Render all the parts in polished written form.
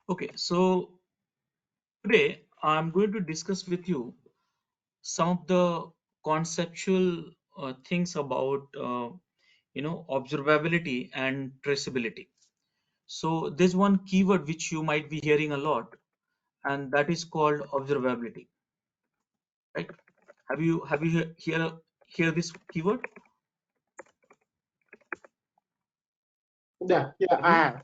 Okay, so today I'm going to discuss with you some of the conceptual things about observability and traceability. So there's one keyword which you might be hearing a lot, and that is called observability. Right? Have you hear this keyword? Yeah, I Hmm? have.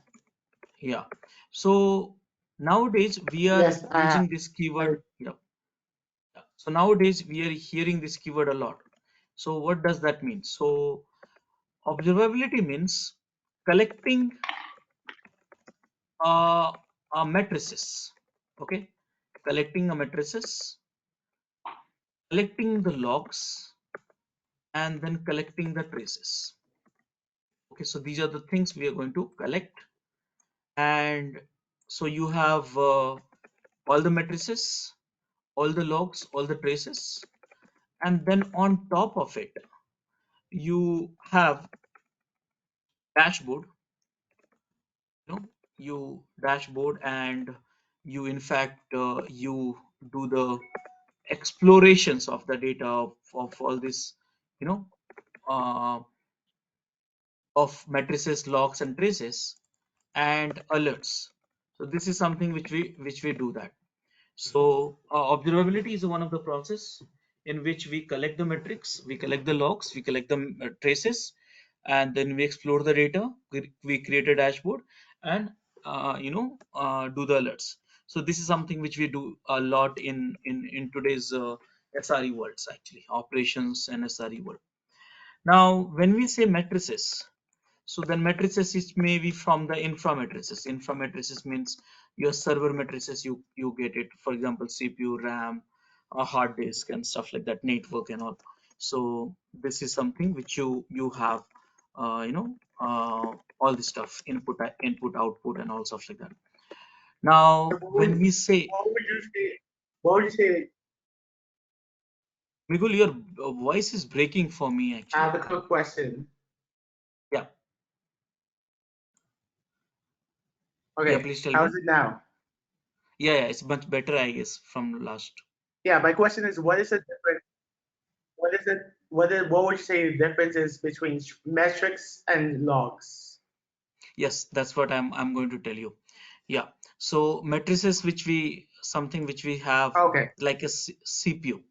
Yeah. So nowadays we are Yes, I have. using this keyword. Yeah. Yeah. So nowadays we are hearing this keyword a lot. So what does that mean? So observability means collecting uh, matrices. Okay, collecting a matrices, collecting the logs, and then collecting the traces. Okay, so these are the things we are going to collect, and so you have all the matrices, all the logs, all the traces, and then on top of it, you have dashboard. You dashboard, and you in fact you do the explorations of the data of all this, you know uh, of matrices, logs, and traces, and alerts. So this is something which we do that. So observability is one of the process in which we collect the metrics, we collect the logs, we collect the traces, and then we explore the data. We create a dashboard, and do the alerts. So this is something which we do a lot in today's SRE worlds, actually operations and SRE world. Now, when we say matrices, so then matrices is maybe from the infra matrices. Infra matrices means your server matrices. You get it. For example, CPU, RAM, a hard disk, and stuff like that, network and all. So this is something which you have, all this stuff, input, output, and all stuff like that. So Now, when we say, what would you say? What would you say? Migul, your voice is breaking for me I actually. have a quick question. Yeah, yeah. Okay, Please tell how's me. it now? Yeah, it's much better, I guess, from last. Yeah, my question is, what is the difference? What is it? What would you say the difference is between metrics and logs? Yes, that's what I'm going to tell you. Yeah. So matrices which we something which we have Okay, like a CPU,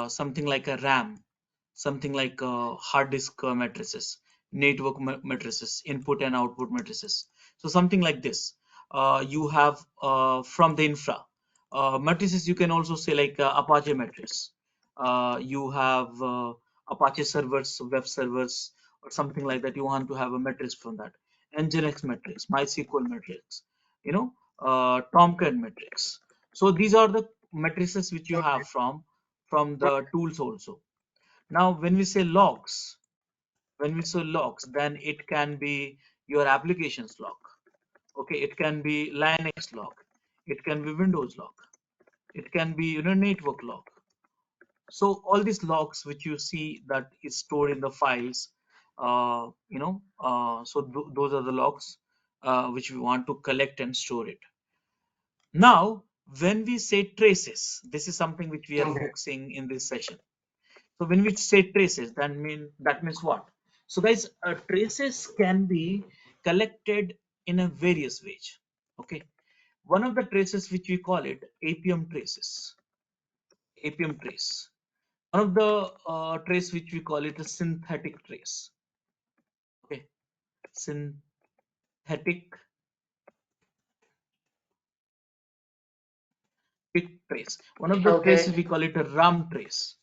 something like a RAM, something like hard disk matrices, network matrices, input and output matrices. So something like this. You have from the infra matrices. You can also say like Apache matrix. You have Apache servers, web servers, or something like that. You want to have a matrix from that. Nginx matrix, MySQL matrix, Tomcat matrix. So these are the matrices which you have from the tools also. Now, when we say logs, then it can be your applications log. Okay, it can be Linux log, it can be Windows log, it can be network log. So all these logs which you see that is stored in the files, so those are the logs which we want to collect and store it. Now, when we say traces, this is something which we are okay, focusing in this session. So when we say traces, that means what? So guys, traces can be collected in a various ways. Okay, one of the traces which we call it APM traces, APM trace. One of the trace which we call it a synthetic trace. Okay, synthetic trace. One of the traces okay, we call it a RAM trace.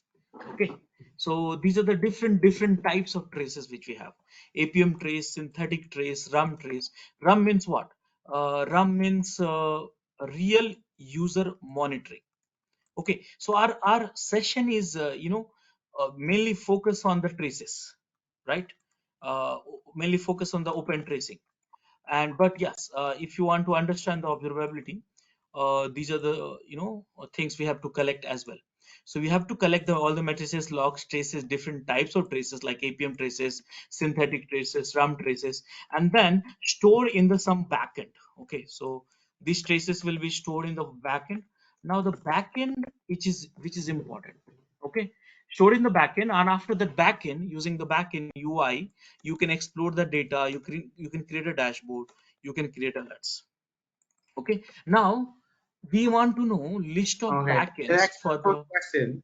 Okay, so these are the different types of traces which we have: APM trace, synthetic trace, RAM trace. RAM means what? RAM means real user monitoring. Okay, so our session is mainly focus on the traces, right? uh, Mainly focus on the open tracing. And but yes, if you want to understand the observability, these are the things we have to collect as well. So we have to collect all the matrices, logs, traces, different types of traces like APM traces, synthetic traces, RAM traces, and then store in the some backend. Okay, so These traces will be stored in the backend. Now the backend, which is important. Okay, stored in the backend, and after the backend, using the backend UI, you can explore the data. You can create a dashboard. You can create alerts. Okay. Now we want to know list of Okay. The backends next for good the question.